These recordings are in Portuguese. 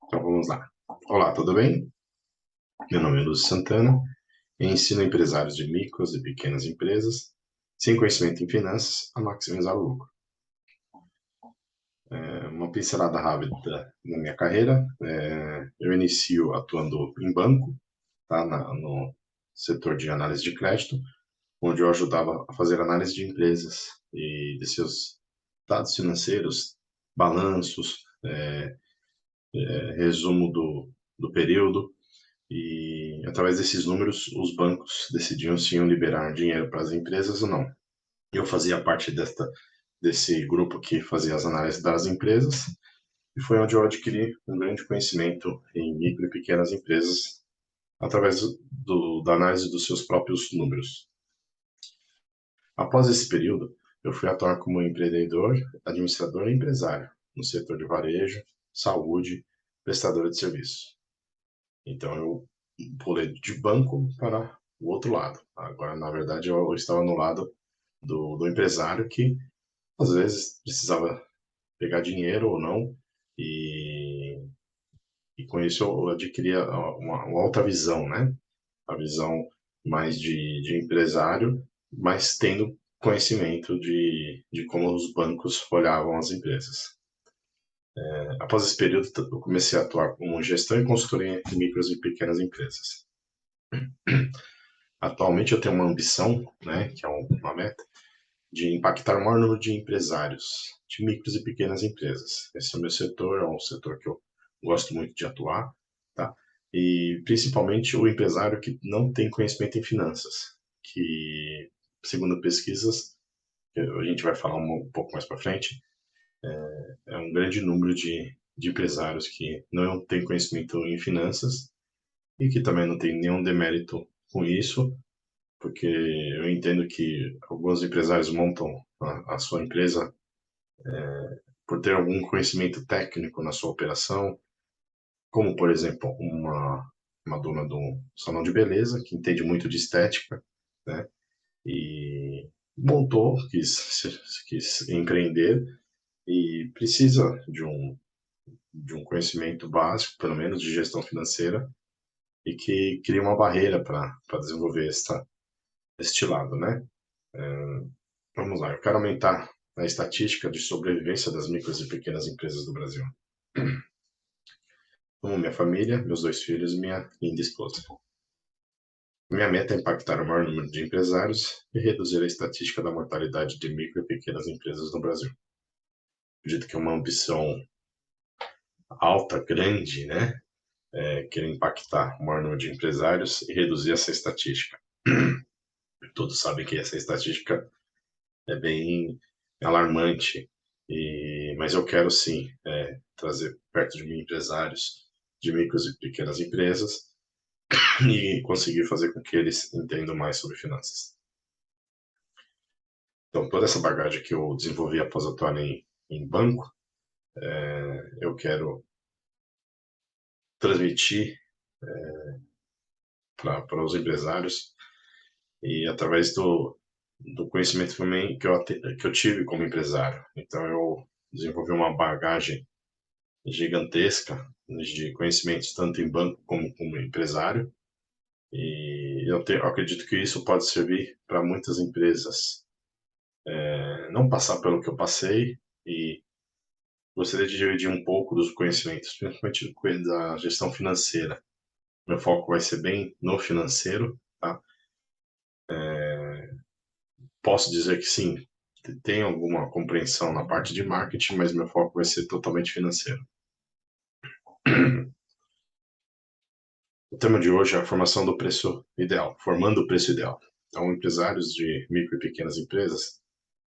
Então vamos lá. Olá, tudo bem? Meu nome é Lúcio Santana e ensino empresários de micros e pequenas empresas, sem conhecimento em finanças, a maximizar o lucro. Uma pincelada rápida na minha carreira. Eu inicio atuando em banco, tá, no setor de análise de crédito, onde eu ajudava a fazer análise de empresas e de seus dados financeiros, balanços, resumo do período. E através desses números, os bancos decidiam se iam liberar dinheiro para as empresas ou não. Eu fazia parte desse grupo que fazia as análises das empresas e foi onde eu adquiri um grande conhecimento em micro e pequenas empresas através da análise dos seus próprios números. Após esse período, eu fui atuar como empreendedor, administrador e empresário no setor de varejo, saúde, prestador de serviço. Então eu pulei de banco para o outro lado. Agora, na verdade, eu estava no lado do empresário que às vezes precisava pegar dinheiro ou não, e, e com isso eu adquiria uma outra visão, né? A visão mais de empresário, mas tendo conhecimento de como os bancos olhavam as empresas. Após esse período, eu comecei a atuar como gestão e consultoria em micros e pequenas empresas. Atualmente eu tenho uma ambição, né, que é uma meta, de impactar o maior número de empresários, de micros e pequenas empresas. Esse é o meu setor, é um setor que eu gosto muito de atuar, tá? E principalmente o empresário que não tem conhecimento em finanças, que, segundo pesquisas, que a gente vai falar um pouco mais para frente, é um grande número de empresários que não têm conhecimento em finanças e que também não tem nenhum demérito com isso, porque eu entendo que alguns empresários montam a sua empresa por ter algum conhecimento técnico na sua operação, como, por exemplo, uma dona de um salão de beleza que entende muito de estética, né? E montou, quis empreender e precisa de um conhecimento básico, pelo menos, de gestão financeira e que cria uma barreira para desenvolver este lado, né? Vamos lá, eu quero aumentar a estatística de sobrevivência das micros e pequenas empresas do Brasil. Como minha família, meus 2 filhos e minha linda esposa. Minha meta é impactar o maior número de empresários e reduzir a estatística da mortalidade de micro e pequenas empresas no Brasil. Acredito que é uma ambição alta, grande, né? Querer impactar o maior número de empresários e reduzir essa estatística. Todos sabem que essa estatística é bem alarmante, mas eu quero sim trazer perto de mim empresários de micros e pequenas empresas e conseguir fazer com que eles entendam mais sobre finanças. Então, toda essa bagagem que eu desenvolvi após atuar em banco, eu quero transmitir para os empresários e através do conhecimento também que eu tive como empresário. Então, eu desenvolvi uma bagagem gigantesca de conhecimentos, tanto em banco como empresário, e eu acredito que isso pode servir para muitas empresas não passar pelo que eu passei e gostaria de dividir um pouco dos conhecimentos, principalmente da gestão financeira. Meu foco vai ser bem no financeiro, tá? Posso dizer que sim, tem alguma compreensão na parte de marketing, mas meu foco vai ser totalmente financeiro. O tema de hoje é a formação do preço ideal, formando o preço ideal. Então, empresários de micro e pequenas empresas,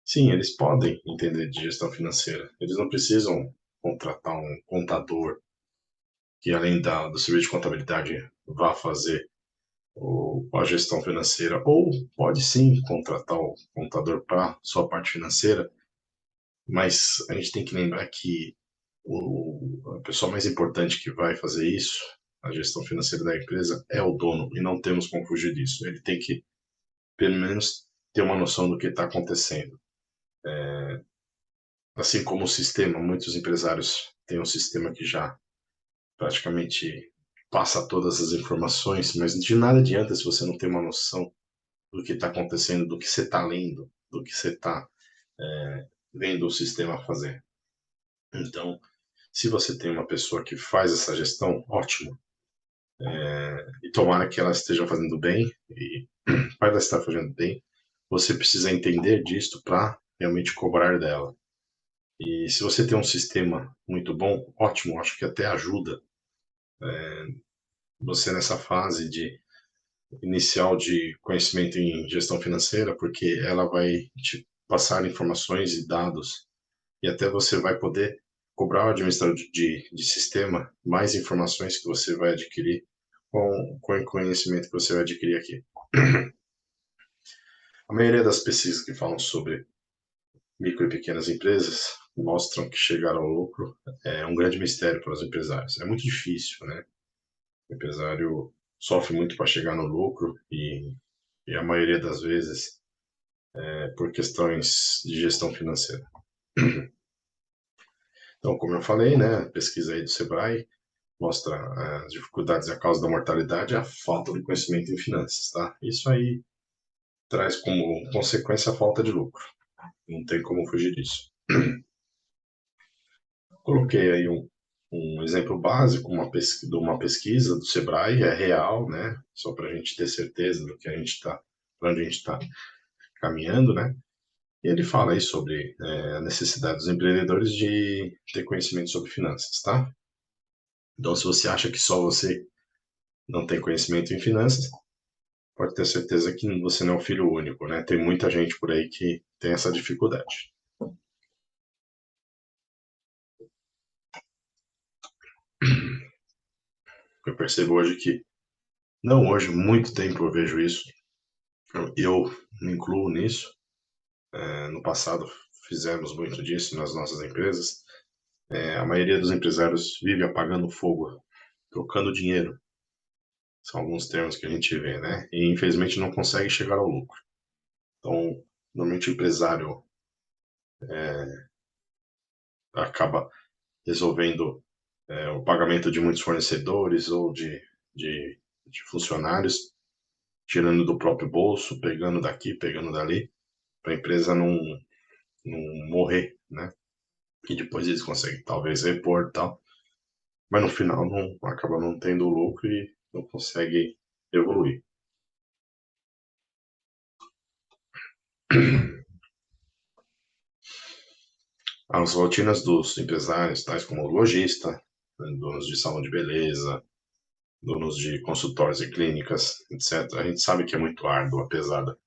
sim, eles podem entender de gestão financeira. Eles não precisam contratar um contador que, além do serviço de contabilidade, vá fazer a gestão financeira, ou pode sim contratar o contador para sua parte financeira, mas a gente tem que lembrar que a pessoa mais importante que vai fazer isso, a gestão financeira da empresa, é o dono, e não temos como fugir disso. Ele tem que, pelo menos, ter uma noção do que está acontecendo. Assim como o sistema, muitos empresários têm um sistema que já praticamente passa todas as informações, mas de nada adianta se você não tem uma noção do que está acontecendo, do que você está lendo, do que você está vendo o sistema fazer. Então, se você tem uma pessoa que faz essa gestão, ótimo. E tomara que ela esteja fazendo bem, e para ela estar fazendo bem, você precisa entender disto para realmente cobrar dela. E se você tem um sistema muito bom, ótimo, acho que até ajuda você nessa fase de inicial de conhecimento em gestão financeira, porque ela vai te passar informações e dados, e até você vai poder cobrar o administrador de sistema mais informações que você vai adquirir com o conhecimento que você vai adquirir aqui. A maioria das pesquisas que falam sobre micro e pequenas empresas mostram que chegar ao lucro é um grande mistério para os empresários. É muito difícil, né? O empresário sofre muito para chegar no lucro e a maioria das vezes é por questões de gestão financeira. Então, como eu falei, né, a pesquisa aí do Sebrae mostra as dificuldades e a causa da mortalidade é a falta de conhecimento em finanças, tá? Isso aí traz como consequência a falta de lucro. Não tem como fugir disso. Coloquei aí um exemplo básico, de uma pesquisa do Sebrae, é real, né? Só para a gente ter certeza do que a gente está, para onde a gente está caminhando, né? E ele fala aí sobre a necessidade dos empreendedores de ter conhecimento sobre finanças, tá? Então, se você acha que só você não tem conhecimento em finanças, pode ter certeza que você não é um filho único, né? Tem muita gente por aí que tem essa dificuldade. Eu percebo hoje que, não hoje, muito tempo eu vejo isso, eu me incluo nisso. No passado fizemos muito disso nas nossas empresas. A maioria dos empresários vive apagando fogo, trocando dinheiro. São alguns termos que a gente vê, né? E infelizmente não consegue chegar ao lucro. Então, normalmente o empresário acaba resolvendo o pagamento de muitos fornecedores ou de funcionários, tirando do próprio bolso, pegando daqui, pegando dali, para a empresa não morrer, né? E depois eles conseguem talvez repor e tal, mas no final não acaba não tendo lucro e não consegue evoluir. As rotinas dos empresários, tais como lojista, né, donos de salão de beleza, donos de consultórios e clínicas, etc., a gente sabe que é muito árdua, pesada,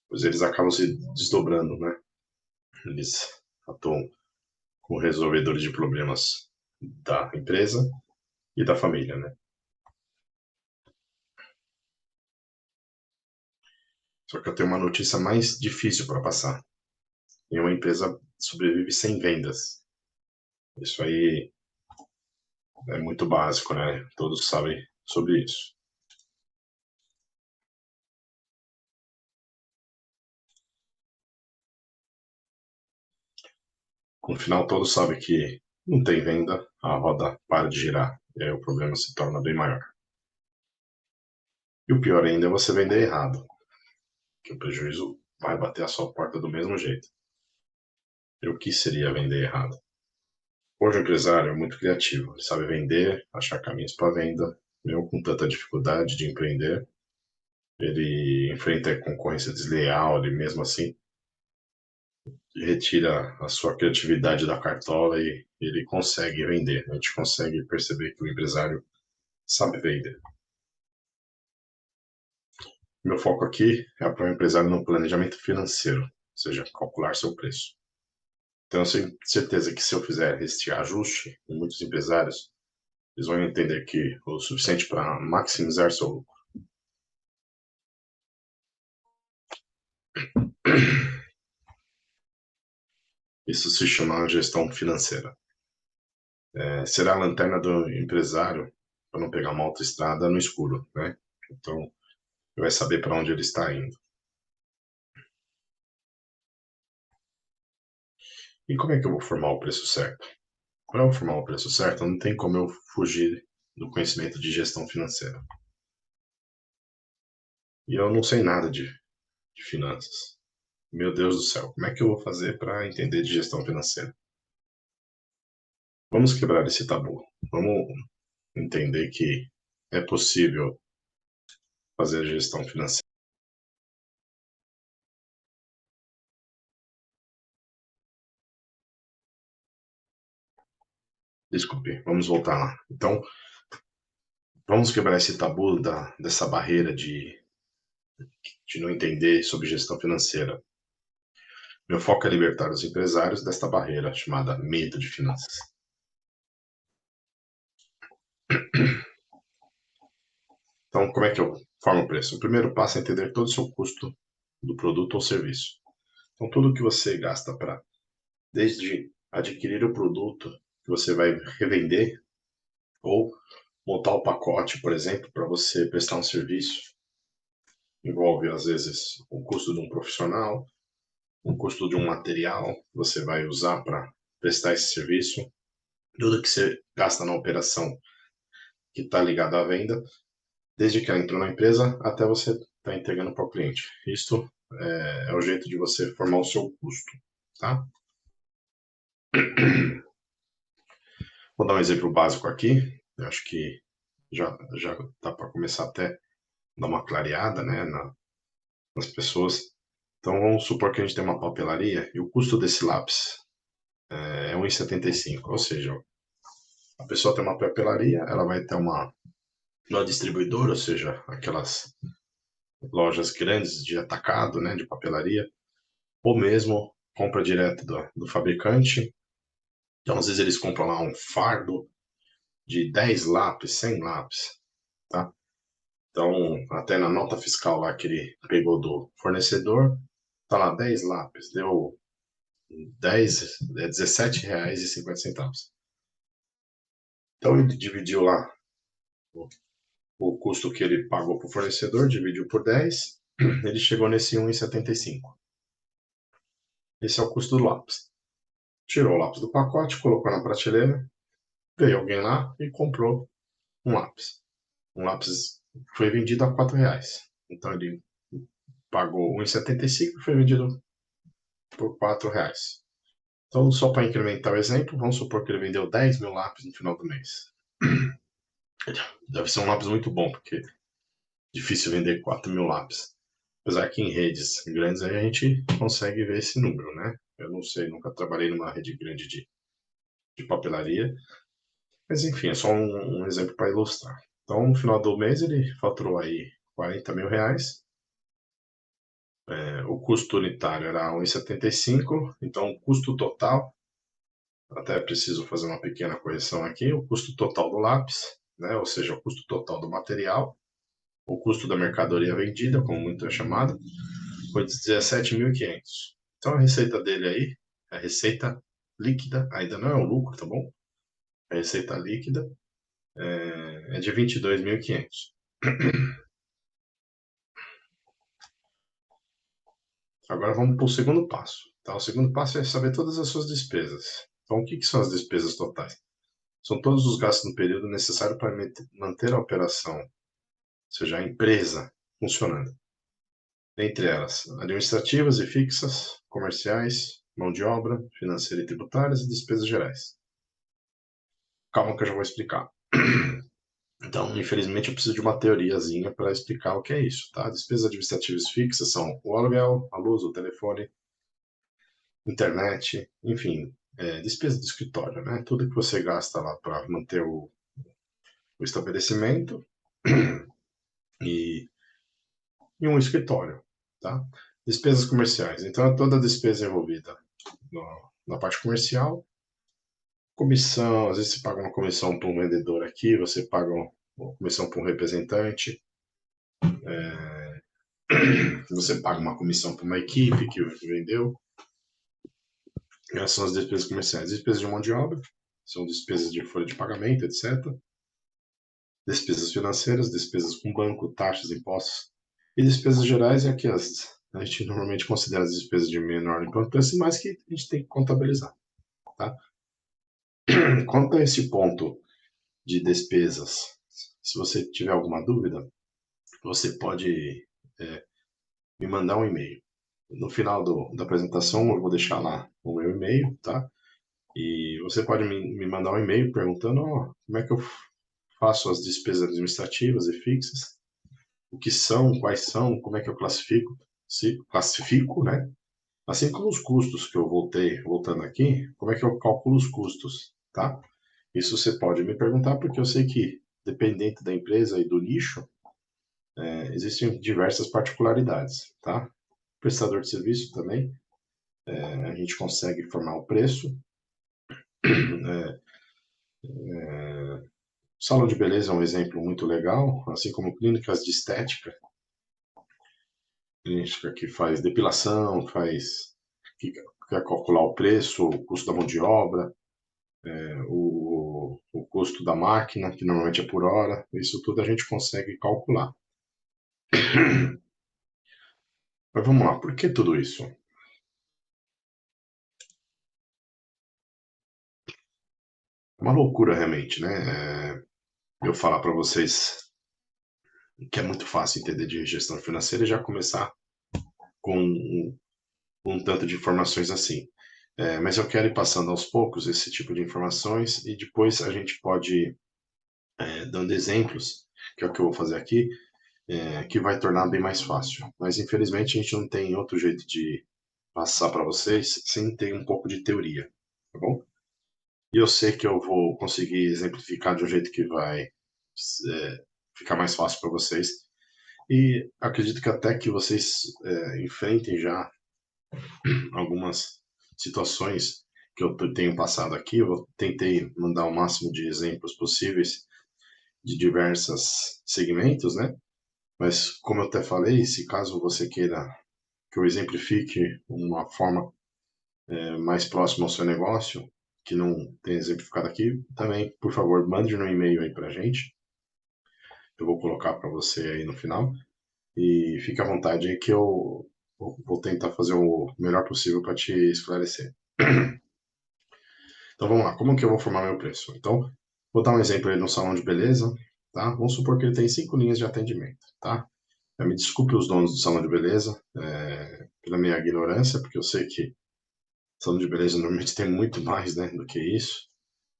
pois eles acabam se desdobrando, né? Eles atuam como resolvedores de problemas da empresa e da família, né? Só que eu tenho uma notícia mais difícil para passar. Nenhuma empresa sobrevive sem vendas. Isso aí é muito básico, né? Todos sabem sobre isso. No final, todos sabem que não tem venda, a roda para de girar. E aí o problema se torna bem maior. E o pior ainda é você vender errado, que o prejuízo vai bater a sua porta do mesmo jeito. E o que seria vender errado? Hoje o empresário é muito criativo, ele sabe vender, achar caminhos para venda, mesmo com tanta dificuldade de empreender, ele enfrenta a concorrência desleal, ele mesmo assim retira a sua criatividade da cartola e ele consegue vender. A gente consegue perceber que o empresário sabe vender. Meu foco aqui é apoiar o empresário no planejamento financeiro, ou seja, calcular seu preço. Então, eu tenho certeza que se eu fizer este ajuste, em muitos empresários, eles vão entender que o suficiente para maximizar seu lucro. Isso se chama gestão financeira. Será a lanterna do empresário para não pegar uma autoestrada no escuro, né? Então, ele vai saber para onde ele está indo. E como é que eu vou formar o preço certo? Para eu formar o preço certo, não tem como eu fugir do conhecimento de gestão financeira. E eu não sei nada de finanças. Meu Deus do céu, como é que eu vou fazer para entender de gestão financeira? Vamos quebrar esse tabu. Vamos entender que é possível fazer gestão financeira. Desculpe, vamos voltar lá. Então, vamos quebrar esse tabu dessa barreira de não entender sobre gestão financeira. Meu foco é libertar os empresários desta barreira chamada medo de finanças. Então, como é que eu formo o preço? O primeiro passo é entender todo o seu custo do produto ou serviço. Então, tudo que você gasta para, desde adquirir o produto que você vai revender, ou montar o pacote, por exemplo, para você prestar um serviço, envolve, às vezes, o custo de um profissional, o custo de um material que você vai usar para prestar esse serviço, tudo que você gasta na operação que está ligada à venda, desde que ela entrou na empresa até você estar entregando para o cliente. Isto é o jeito de você formar o seu custo, tá? Vou dar um exemplo básico aqui. Eu acho que já dá para começar até a dar uma clareada, né, nas pessoas. Então vamos supor que a gente tem uma papelaria e o custo desse lápis é 1,75, ou seja, a pessoa tem uma papelaria, ela vai ter uma distribuidora, ou seja, aquelas lojas grandes de atacado, né, de papelaria, ou mesmo compra direto do fabricante. Então, às vezes eles compram lá um fardo de 10 lápis, 100 lápis, tá? Então, até na nota fiscal lá que ele pegou do fornecedor, tá lá 10 lápis, deu 17,50 reais. Então, ele dividiu lá o custo que ele pagou para o fornecedor, dividiu por 10, ele chegou nesse 1,75. Esse é o custo do lápis. Tirou o lápis do pacote, colocou na prateleira, veio alguém lá e comprou um lápis. Um lápis foi vendido a 4 reais. Então ele pagou 1,75 e foi vendido por 4 reais. Então, só para incrementar o exemplo, vamos supor que ele vendeu 10 mil lápis no final do mês. Deve ser um lápis muito bom, porque é difícil vender 4 mil lápis. Apesar que em redes grandes aí a gente consegue ver esse número, né? Eu não sei, nunca trabalhei numa rede grande de papelaria. Mas enfim, é só um exemplo para ilustrar. Então, no final do mês, ele faturou aí 40 mil reais. O custo unitário era 1,75, então o custo total, até preciso fazer uma pequena correção aqui, o custo total do lápis, né, ou seja, o custo total do material, o custo da mercadoria vendida, como muito é chamado, foi de 17.500. Então a receita dele aí, a receita líquida, ainda não é o lucro, tá bom? A receita líquida é de 22.500. Agora vamos para o segundo passo. Tá? O segundo passo é saber todas as suas despesas. Então, o que são as despesas totais? São todos os gastos no período necessário para manter a operação, ou seja, a empresa, funcionando. Entre elas, administrativas e fixas, comerciais, mão de obra, financeira e tributárias e despesas gerais. Calma que eu já vou explicar. Então, infelizmente, eu preciso de uma teoriazinha para explicar o que é isso, tá? Despesas administrativas fixas são o aluguel, a luz, o telefone, internet, enfim, despesa do escritório, né? Tudo que você gasta lá para manter o estabelecimento e, e um escritório, tá? Despesas comerciais. Então, é toda a despesa envolvida na parte comercial. Comissão, às vezes você paga uma comissão para um vendedor aqui, você paga uma comissão para um representante, você paga uma comissão para uma equipe que vendeu. Essas são as despesas comerciais. Despesas de mão de obra, são despesas de folha de pagamento, etc. Despesas financeiras, despesas com banco, taxas, impostos. E despesas gerais é que a gente normalmente considera as despesas de menor importância, mas que a gente tem que contabilizar. Tá? Quanto a esse ponto de despesas, se você tiver alguma dúvida, você pode me mandar um e-mail. No final da apresentação, eu vou deixar lá o meu e-mail, tá? E você pode me mandar um e-mail perguntando como é que eu faço as despesas administrativas e fixas, o que são, quais são, como é que eu classifico, se classifico, né? Assim como os custos que eu voltando aqui, como é que eu calculo os custos, tá? Isso você pode me perguntar, porque eu sei que, dependente da empresa e do nicho, existem diversas particularidades, tá? Prestador de serviço também, a gente consegue formar o preço. Salão de beleza é um exemplo muito legal, assim como clínicas de estética, clínica que faz depilação, que quer calcular o preço, o custo da mão de obra, o custo da máquina, que normalmente é por hora, isso tudo a gente consegue calcular. Mas vamos lá, por que tudo isso? É uma loucura realmente, né? Eu falar para vocês que é muito fácil entender de gestão financeira e já começar com um tanto de informações assim. Mas eu quero ir passando aos poucos esse tipo de informações e depois a gente pode ir dando exemplos, que é o que eu vou fazer aqui, que vai tornar bem mais fácil. Mas infelizmente a gente não tem outro jeito de passar para vocês sem ter um pouco de teoria, tá bom? E eu sei que eu vou conseguir exemplificar de um jeito que vai ficar mais fácil para vocês. E acredito que até que vocês enfrentem já algumas situações que eu tenho passado aqui. Eu tentei mandar o máximo de exemplos possíveis de diversos segmentos, né? Mas como eu até falei, se caso você queira que eu exemplifique uma forma mais próxima ao seu negócio, que não tem exemplificado aqui, também, por favor, mande no e-mail aí pra gente. Eu vou colocar para você aí no final. E fique à vontade aí que eu vou tentar fazer o melhor possível para te esclarecer. Então vamos lá, como que eu vou formar meu preço? Então, vou dar um exemplo aí no salão de beleza, tá? Vamos supor que ele tem 5 linhas de atendimento, tá? Me desculpe os donos do salão de beleza pela minha ignorância, porque eu sei que salão de beleza normalmente tem muito mais, né, do que isso.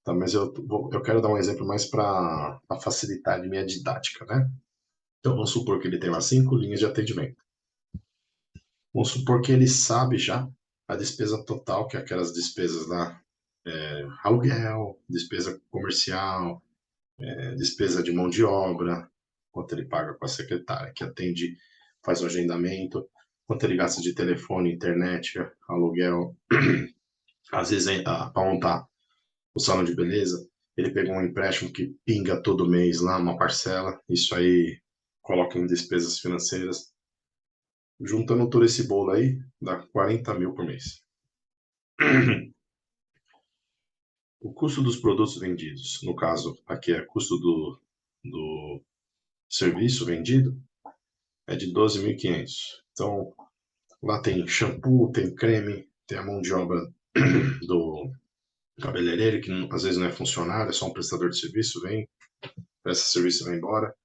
Tá, mas eu quero dar um exemplo mais para facilitar a minha didática, né? Então vamos supor que ele tem lá 5 linhas de atendimento. Vamos supor que ele sabe já a despesa total, que é aquelas despesas lá, aluguel, despesa comercial, despesa de mão de obra, quanto ele paga com a secretária que atende, faz o agendamento, quanto ele gasta de telefone, internet, aluguel, às vezes para montar o salão de beleza, ele pegou um empréstimo que pinga todo mês lá, uma parcela, isso aí coloca em despesas financeiras. Juntando todo esse bolo aí, dá 40 mil por mês. O custo dos produtos vendidos, no caso, aqui é custo do serviço vendido, é de 12.500. Então, lá tem shampoo, tem creme, tem a mão de obra do cabeleireiro, que às vezes não é funcionário, é só um prestador de serviço, vem, presta serviço e vai embora.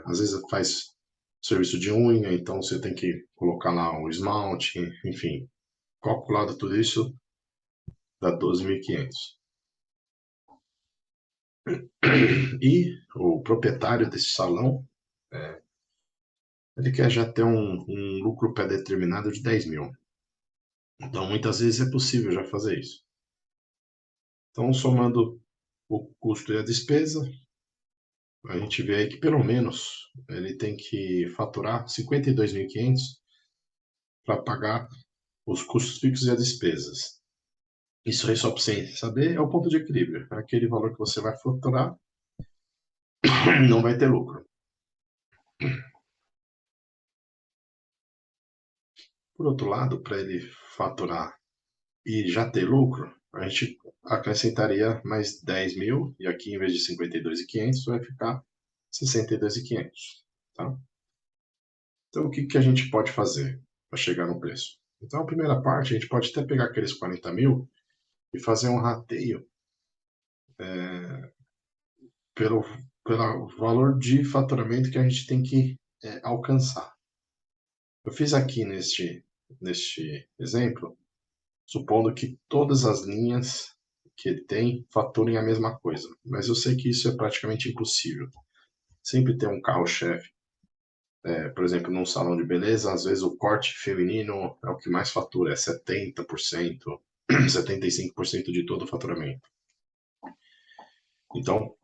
Às vezes faz serviço de unha, então você tem que colocar lá o esmalte, enfim. Calculado tudo isso, dá 12.500. E o proprietário desse salão, ele quer já ter um lucro pré-determinado de 10 mil. Então, muitas vezes é possível já fazer isso. Então, somando o custo e a despesa, a gente vê aí que pelo menos ele tem que faturar 52.500 para pagar os custos fixos e as despesas. Isso aí, só para você saber, é o ponto de equilíbrio. É aquele valor que você vai faturar não vai ter lucro. Por outro lado, para ele faturar e já ter lucro, a gente acrescentaria mais 10 mil, e aqui em vez de 52.500 vai ficar 62.500, tá? Então, o que que a gente pode fazer para chegar no preço? Então, a primeira parte, a gente pode até pegar aqueles 40 mil e fazer um rateio pelo valor de faturamento que a gente tem que alcançar. Eu fiz aqui neste exemplo, supondo que todas as linhas que ele tem faturem a mesma coisa, mas eu sei que isso é praticamente impossível. Sempre tem um carro-chefe. Por exemplo, num salão de beleza, às vezes o corte feminino é o que mais fatura, é 70%, 75% de todo o faturamento. Então,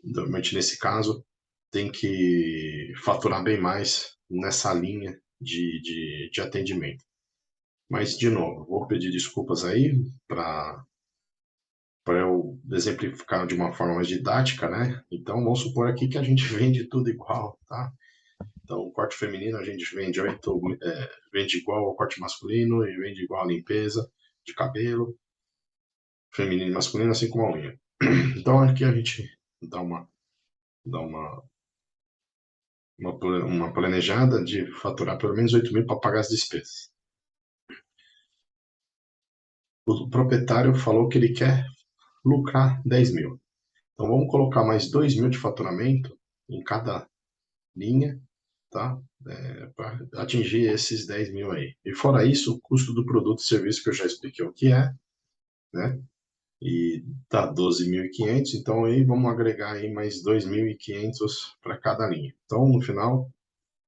normalmente nesse caso, tem que faturar bem mais nessa linha de atendimento. Mas, de novo, vou pedir desculpas aí para eu exemplificar de uma forma mais didática, né? Então, vamos supor aqui que a gente vende tudo igual, tá? Então, o corte feminino a gente vende igual ao corte masculino e vende igual a limpeza de cabelo, feminino e masculino, assim como a unha. Então, aqui a gente dá uma planejada de faturar pelo menos 8.000 para pagar as despesas. O proprietário falou que ele quer lucrar 10.000. Então, vamos colocar mais 2.000 de faturamento em cada linha, tá? Para atingir esses 10.000 aí. E fora isso, o custo do produto e serviço que eu já expliquei o que é, né? E tá 12.500, então aí vamos agregar aí mais 2.500 para cada linha. Então, no final,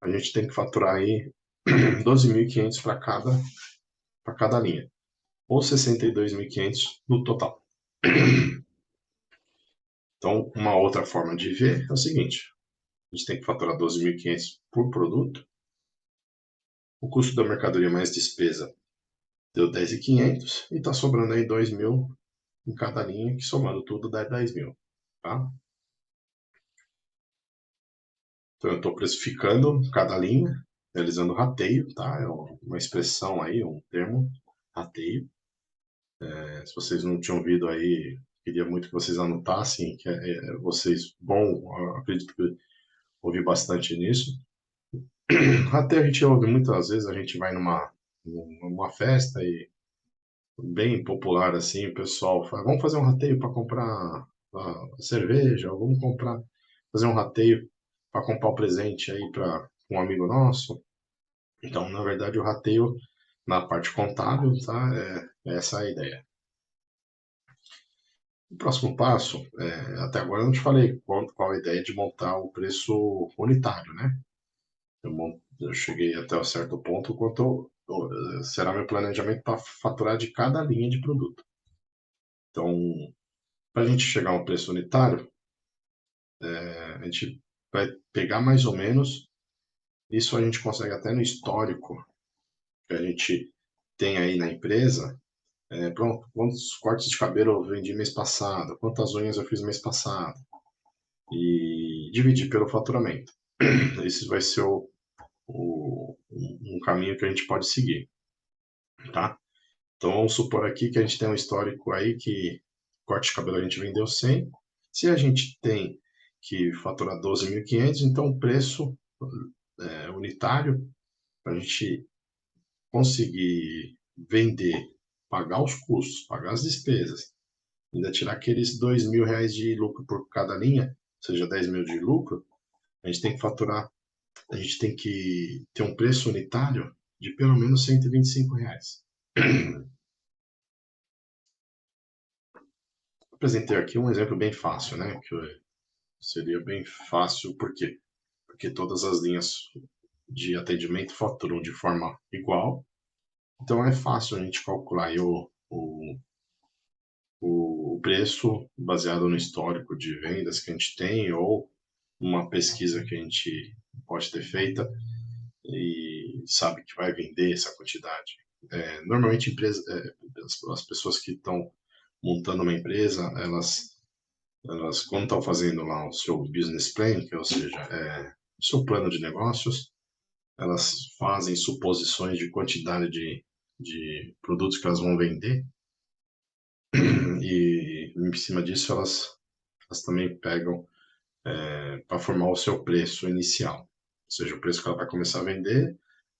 a gente tem que faturar aí 12.500 para cada linha, ou 62.500 no total. Então, uma outra forma de ver é o seguinte: a gente tem que faturar 12.500 por produto, o custo da mercadoria mais despesa deu 10.500 e está sobrando aí 2.000 em cada linha, que somando tudo dá 10.000, tá? Então eu estou precificando cada linha, realizando rateio, tá? É uma expressão aí, um termo, rateio. Se vocês não tinham ouvido aí, queria muito que vocês anotassem, que vocês, acredito que ouvi bastante nisso. Rateio a gente ouve muitas vezes, a gente vai numa festa e bem popular assim, o pessoal fala, vamos fazer um rateio para comprar cerveja, ou vamos fazer um rateio para comprar o presente aí para um amigo nosso. Então, na verdade, o rateio na parte contábil, tá? Essa é a ideia. O próximo passo, até agora eu não te falei qual a ideia de montar o preço unitário, né? Eu cheguei até um certo ponto quanto será meu planejamento para faturar de cada linha de produto. Então, para a gente chegar a um preço unitário, a gente vai pegar mais ou menos, isso a gente consegue até no histórico que a gente tem aí na empresa. Pronto, quantos cortes de cabelo eu vendi mês passado, quantas unhas eu fiz mês passado, e dividir pelo faturamento. Esse vai ser um caminho que a gente pode seguir, tá? Então vamos supor aqui que a gente tem um histórico aí que corte de cabelo a gente vendeu 100, se a gente tem que faturar 12.500, então o preço unitário, para a gente conseguir vender, pagar os custos, pagar as despesas, ainda tirar aqueles 2.000 reais de lucro por cada linha, ou seja, 10.000 de lucro, a gente tem que faturar, a gente tem que ter um preço unitário de pelo menos 125 reais. Apresentei aqui um exemplo bem fácil, né? Que seria bem fácil, por quê? Porque todas as linhas de atendimento faturam de forma igual, então é fácil a gente calcular aí o preço baseado no histórico de vendas que a gente tem ou uma pesquisa que a gente pode ter feita e sabe que vai vender essa quantidade. Normalmente as pessoas que estão montando uma empresa, elas quando estão fazendo lá o seu business plan, que ou seja, o seu plano de negócios, elas fazem suposições de quantidade de produtos que elas vão vender e em cima disso elas também pegam para formar o seu preço inicial, ou seja, o preço que ela vai começar a vender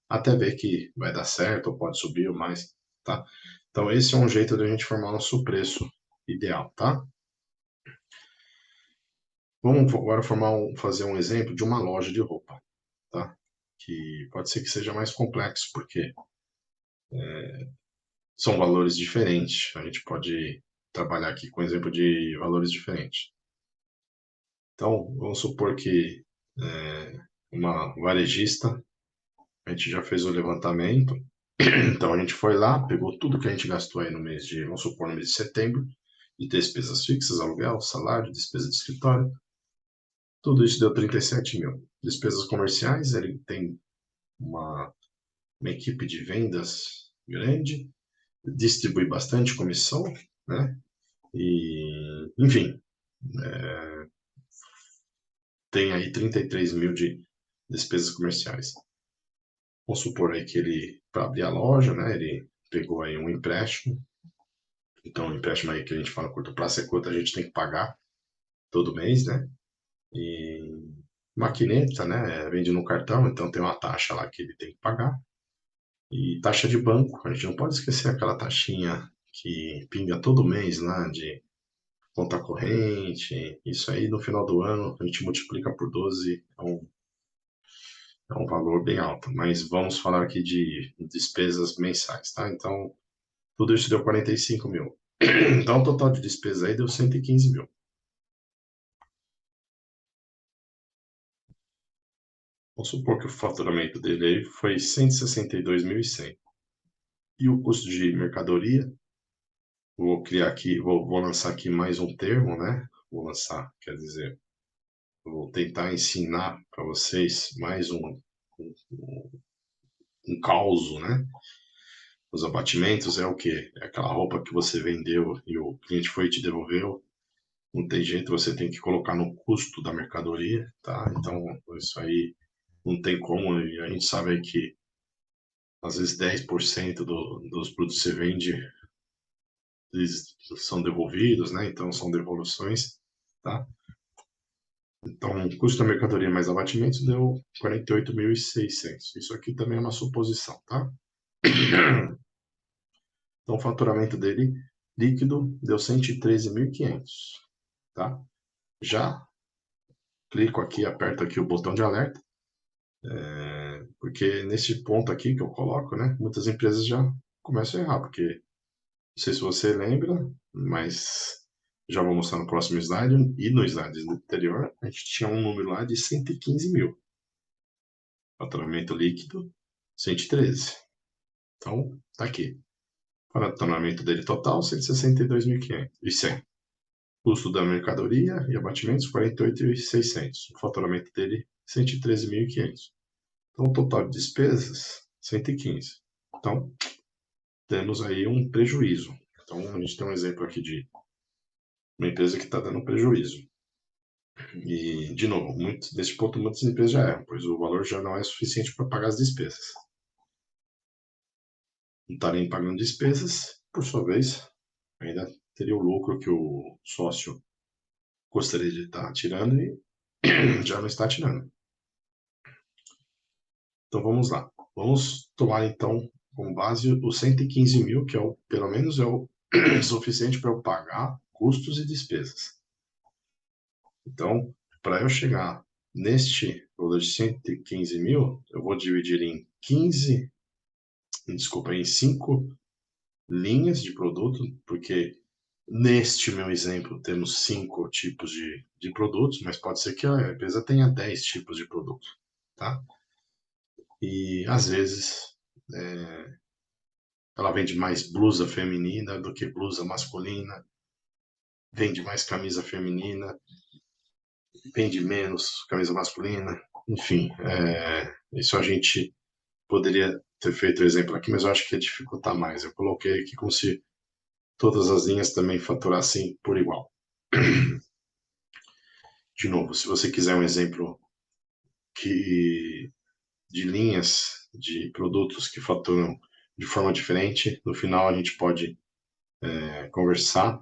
até ver que vai dar certo ou pode subir ou mais, tá? Então, esse é um jeito de a gente formar nosso preço ideal, tá? Vamos agora fazer um exemplo de uma loja de roupa, tá? Que pode ser que seja mais complexo, porque são valores diferentes. A gente pode trabalhar aqui com exemplo de valores diferentes. Então, vamos supor que uma varejista, a gente já fez o levantamento, então a gente foi lá, pegou tudo que a gente gastou aí no mês de, vamos supor, no mês de setembro, de despesas fixas, aluguel, salário, despesa de escritório, tudo isso deu 37 mil. Despesas comerciais, ele tem uma, uma equipe de vendas grande, distribui bastante comissão, né? E, enfim, tem aí 33 mil de despesas comerciais. Vamos supor aí que ele, para abrir a loja, né, ele pegou aí um empréstimo. Então, o empréstimo aí que a gente fala curto prazo é quanto a gente tem que pagar todo mês, né? E maquineta, né, vende no cartão, então tem uma taxa lá que ele tem que pagar. E taxa de banco, a gente não pode esquecer aquela taxinha que pinga todo mês lá de conta corrente. Isso aí no final do ano a gente multiplica por 12, é um valor bem alto. Mas vamos falar aqui de despesas mensais, tá? Então, tudo isso deu 45 mil. Então, o total de despesa aí deu 115 mil. Vamos supor que o faturamento dele aí foi 162.100. E o custo de mercadoria, vou criar aqui, vou lançar aqui mais um termo, né? Vou lançar, quer dizer, vou tentar ensinar para vocês mais um causo, né? Os abatimentos é o quê? É aquela roupa que você vendeu e o cliente foi e te devolveu. Não tem jeito, você tem que colocar no custo da mercadoria, tá? Então, isso aí não tem como, e a gente sabe que às vezes 10% dos produtos que você vende eles são devolvidos, né? Então, são devoluções, tá? Então, o custo da mercadoria mais abatimentos deu 48.600. Isso aqui também é uma suposição, tá? Então, o faturamento dele líquido deu 113.500, tá? Já clico aqui, aperto aqui o botão de alerta, porque nesse ponto aqui que eu coloco, né, muitas empresas já começam a errar, porque não sei se você lembra, mas já vou mostrar no próximo slide, e no slide anterior a gente tinha um número lá de 115 mil, faturamento líquido 113. Então, tá aqui. Faturamento dele total, 162.500 e 100. Custo da mercadoria e abatimentos, 48.600. O faturamento dele, 113.500. Então, o total de despesas, 115. Então, temos aí um prejuízo. Então, a gente tem um exemplo aqui de uma empresa que está dando prejuízo. E, de novo, nesse ponto, muitas empresas já erram, pois o valor já não é suficiente para pagar as despesas. Não está nem pagando despesas, por sua vez, ainda teria o lucro que o sócio gostaria de estar tirando e já não está tirando. Então vamos lá. Vamos tomar então como base os 115 mil, que é pelo menos é o suficiente para eu pagar custos e despesas. Então, para eu chegar neste valor de 115 mil, eu vou dividir em 5 linhas de produto, porque neste meu exemplo temos 5 tipos de produtos, mas pode ser que a empresa tenha 10 tipos de produto, tá? E às vezes ela vende mais blusa feminina do que blusa masculina, vende mais camisa feminina, vende menos camisa masculina, enfim, isso a gente poderia ter feito o exemplo aqui, mas eu acho que ia dificultar mais. Eu coloquei aqui como se todas as linhas também faturassem por igual. De novo, se você quiser um exemplo de linhas de produtos que faturam de forma diferente, no final a gente pode conversar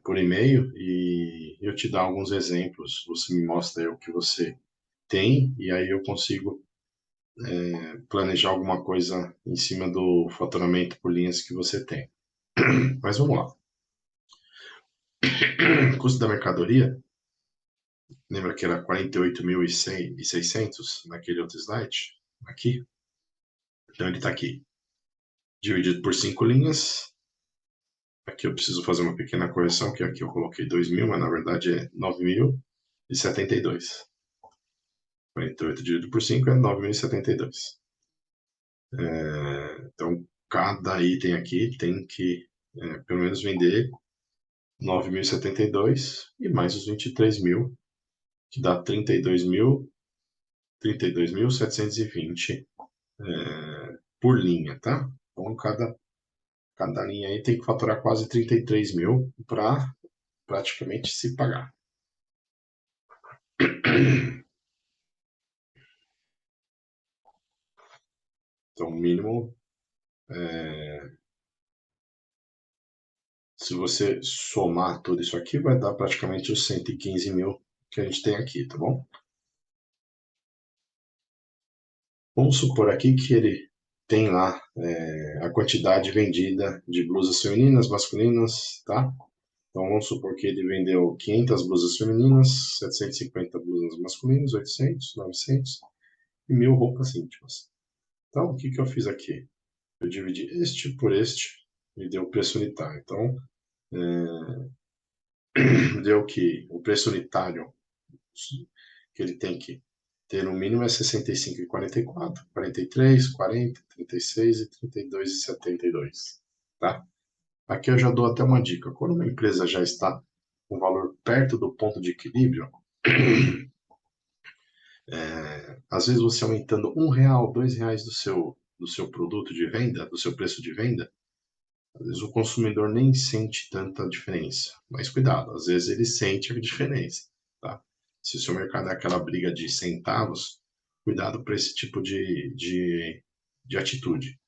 por e-mail e eu te dar alguns exemplos. Você me mostra o que você tem e aí eu consigo planejar alguma coisa em cima do faturamento por linhas que você tem. Mas vamos lá. Custo da mercadoria, lembra que era 48.600 naquele outro slide? Aqui. Então ele está aqui. Dividido por 5 linhas. Aqui eu preciso fazer uma pequena correção, que aqui eu coloquei 2.000, mas na verdade é 9.072. 48 dividido por 5 é 9.072. Então, cada item aqui tem que pelo menos vender 9.072 e mais os 23.000, que dá 32.720 por linha, tá? Então, cada linha aí tem que faturar quase 33.000 para praticamente se pagar. Então, o mínimo, se você somar tudo isso aqui, vai dar praticamente os 115.000 que a gente tem aqui, tá bom? Vamos supor aqui que ele tem lá a quantidade vendida de blusas femininas, masculinas, tá? Então vamos supor que ele vendeu 500 blusas femininas, 750 blusas masculinas, 800, 900 e 1.000 roupas íntimas. Então o que eu fiz aqui? Eu dividi este por este e deu o preço unitário. Então deu que o preço unitário que ele tem que ter no mínimo é 65,44, 43, 40, 36 e 32,72, tá? Aqui eu já dou até uma dica. Quando uma empresa já está com valor perto do ponto de equilíbrio, às vezes você aumentando R$ 1, R$ 2 do seu produto de venda, do seu preço de venda, às vezes o consumidor nem sente tanta diferença. Mas cuidado, às vezes ele sente a diferença, tá? Se o seu mercado é aquela briga de centavos, cuidado para esse tipo de atitude.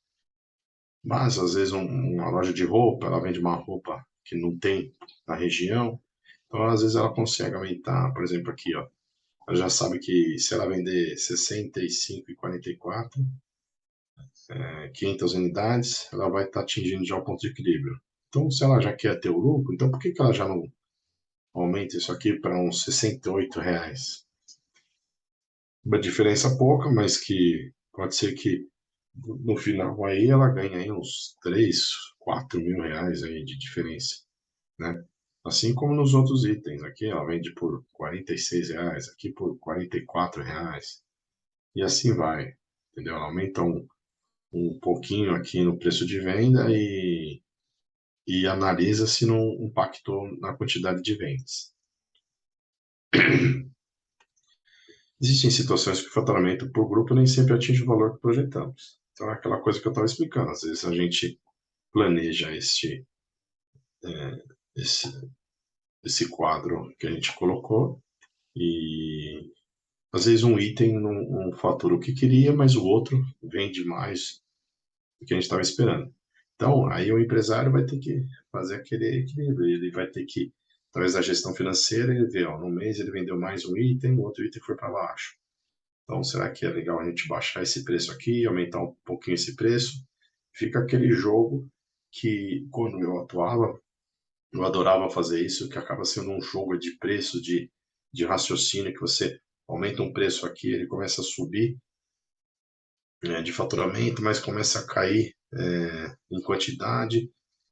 Mas, às vezes, uma loja de roupa, ela vende uma roupa que não tem na região, então, às vezes, ela consegue aumentar, por exemplo, aqui, ó, ela já sabe que se ela vender 65,44, 500 unidades, ela vai estar atingindo já o ponto de equilíbrio. Então, se ela já quer ter o lucro, então por que ela já não aumenta isso aqui para uns R$ 68? Uma diferença pouca, mas que pode ser que no final aí ela ganha aí uns 3, 4 mil reais aí de diferença, né? Assim como nos outros itens. Aqui ela vende por R$ 46, aqui por R$ 44. E assim vai, entendeu? Ela aumenta um pouquinho aqui no preço de venda e analisa se não impactou na quantidade de vendas. Existem situações que o faturamento por grupo nem sempre atinge o valor que projetamos. Então é aquela coisa que eu estava explicando. Às vezes a gente planeja esse, esse quadro que a gente colocou e às vezes um item não fatura o que queria, mas o outro vende mais do que a gente estava esperando. Então, aí o empresário vai ter que fazer aquele equilíbrio, ele vai ter que, através da gestão financeira, ele vê, ó, no mês ele vendeu mais um item, o outro item foi para baixo. Então, será que é legal a gente baixar esse preço aqui, aumentar um pouquinho esse preço? Fica aquele jogo que, quando eu atuava, eu adorava fazer isso, que acaba sendo um jogo de preço, de raciocínio, que você aumenta um preço aqui, ele começa a subir de faturamento, mas começa a cair em quantidade.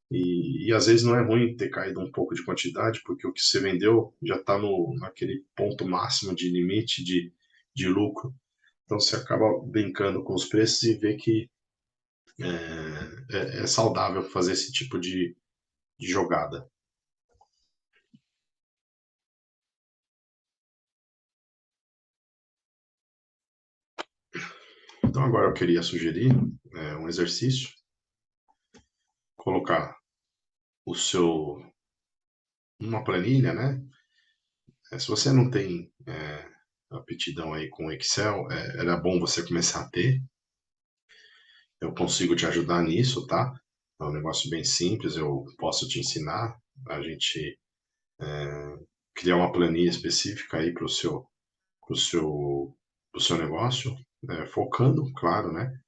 E às vezes não é ruim ter caído um pouco de quantidade, porque o que você vendeu já está naquele ponto máximo de limite de lucro. Então você acaba brincando com os preços e vê que é saudável fazer esse tipo de jogada. Então agora eu queria sugerir um exercício, colocar o seu uma planilha, né? Se você não tem aptidão aí com Excel, era bom você começar a ter. Eu consigo te ajudar nisso, tá? É um negócio bem simples, eu posso te ensinar a gente criar uma planilha específica aí para o seu, pro seu negócio. focando, claro, né,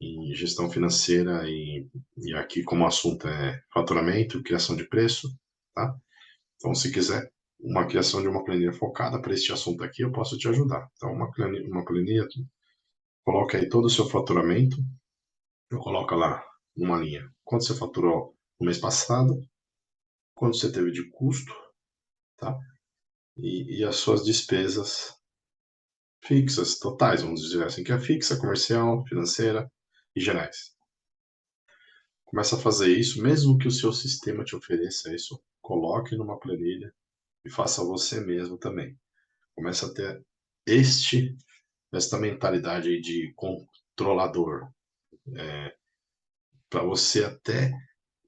em gestão financeira e aqui como o assunto é faturamento, criação de preço, tá? Então, se quiser uma criação de uma planilha focada para este assunto aqui, eu posso te ajudar. Então, uma planilha, coloca aí todo o seu faturamento, eu coloco lá uma linha. Quanto você faturou no mês passado, quanto você teve de custo, tá? E as suas despesas fixas, totais, vamos dizer assim, que é fixa, comercial, financeira e gerais. Começa a fazer isso, mesmo que o seu sistema te ofereça isso, coloque numa planilha e faça você mesmo também. Começa a ter esta mentalidade aí de controlador, para você até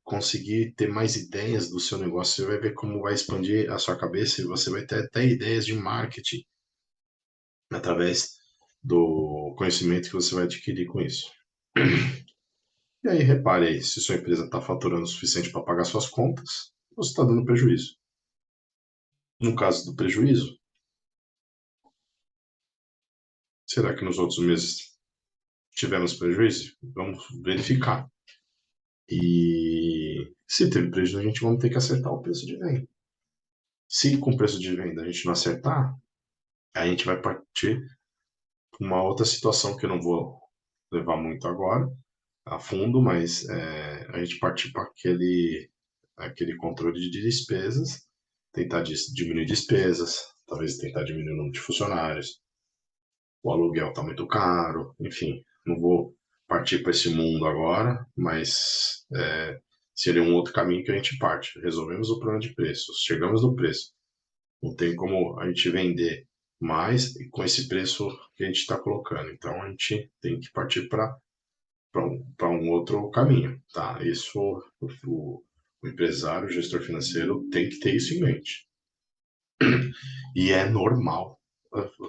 conseguir ter mais ideias do seu negócio. Você vai ver como vai expandir a sua cabeça e você vai ter até ideias de marketing através do conhecimento que você vai adquirir com isso. E aí, repare aí, se sua empresa está faturando o suficiente para pagar suas contas, ou se está dando prejuízo. No caso do prejuízo, será que nos outros meses tivemos prejuízo? Vamos verificar. E se teve prejuízo, a gente vai ter que acertar o preço de venda. Se com o preço de venda a gente não acertar, a gente vai partir para uma outra situação que eu não vou levar muito agora, a fundo, mas a gente partir para aquele controle de despesas, tentar diminuir despesas, talvez tentar diminuir o número de funcionários, o aluguel está muito caro, enfim, não vou partir para esse mundo agora, mas seria um outro caminho que a gente parte. Resolvemos o problema de preços, chegamos no preço, não tem como a gente vender mais com esse preço que a gente está colocando, então a gente tem que partir para um outro caminho, tá? Isso o empresário, o gestor financeiro tem que ter isso em mente. E é normal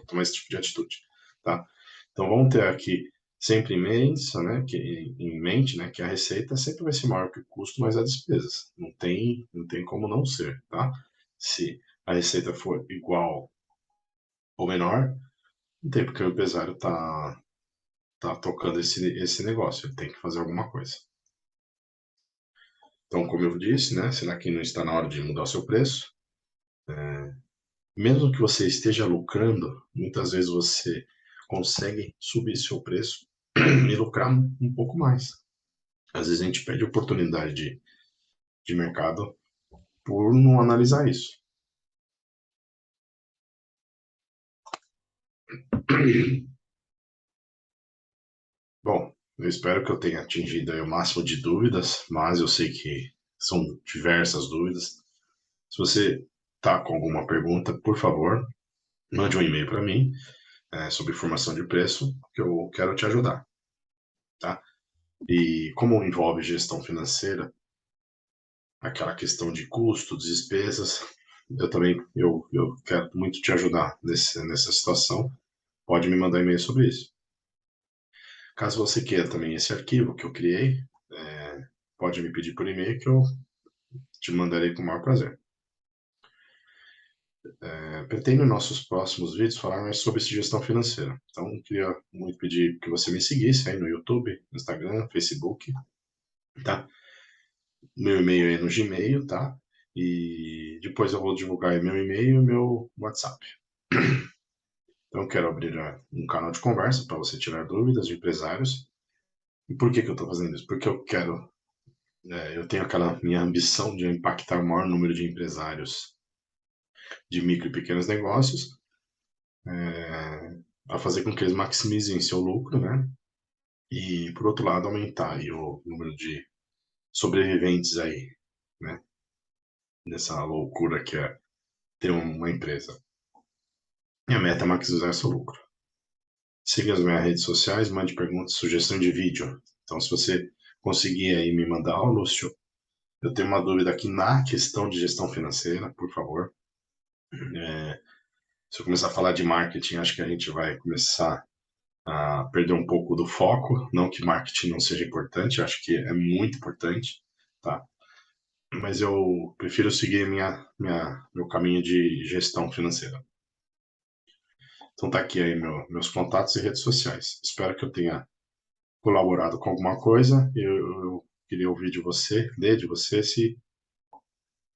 tomar esse tipo de atitude, tá? Então vamos ter aqui sempre em mente, né, que a receita sempre vai ser maior que o custo, mas as despesas. Não tem como não ser, tá? Se a receita for igual ou menor, não tem porque o empresário tá tocando esse negócio, ele tem que fazer alguma coisa. Então, como eu disse, né, será que não está na hora de mudar o seu preço? Mesmo que você esteja lucrando, muitas vezes você consegue subir seu preço e lucrar um pouco mais. Às vezes a gente perde oportunidade de mercado por não analisar isso. Bom, eu espero que eu tenha atingido aí o máximo de dúvidas, mas eu sei que são diversas dúvidas. Se você está com alguma pergunta, por favor, mande um e-mail para mim sobre formação de preço, que eu quero te ajudar, tá? E como envolve gestão financeira, aquela questão de custo, despesas, eu quero muito te ajudar nessa situação. Pode me mandar e-mail sobre isso. Caso você queira também esse arquivo que eu criei, pode me pedir por e-mail que eu te mandarei com o maior prazer. Pretendo em nossos próximos vídeos falar mais sobre gestão financeira. Então, queria muito pedir que você me seguisse aí no YouTube, Instagram, Facebook, tá? Meu e-mail é no Gmail, tá? E depois eu vou divulgar meu e-mail e meu WhatsApp. Então, eu quero abrir um canal de conversa para você tirar dúvidas de empresários. E por que que eu estou fazendo isso? Porque eu tenho aquela minha ambição de impactar o maior número de empresários de micro e pequenos negócios, a fazer com que eles maximizem seu lucro, né? E, por outro lado, aumentar aí o número de sobreviventes aí, né? Nessa loucura que é ter uma empresa. Minha meta é maximizar seu lucro. Siga as minhas redes sociais, mande perguntas, sugestão de vídeo. Então, se você conseguir aí me mandar, ó, Lúcio, eu tenho uma dúvida aqui na questão de gestão financeira, por favor. Se eu começar a falar de marketing, acho que a gente vai começar a perder um pouco do foco. Não que marketing não seja importante, acho que é muito importante, tá? Mas eu prefiro seguir meu caminho de gestão financeira. Então tá aqui aí meus contatos e redes sociais. Espero que eu tenha colaborado com alguma coisa. Eu queria ouvir de você, ler de você, se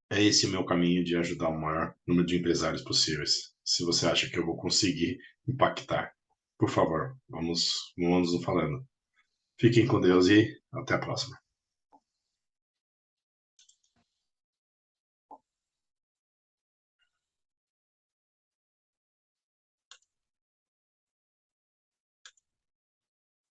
é esse o meu caminho de ajudar o maior número de empresários possíveis. Se você acha que eu vou conseguir impactar, por favor, vamos nos falando. Fiquem com Deus e até a próxima.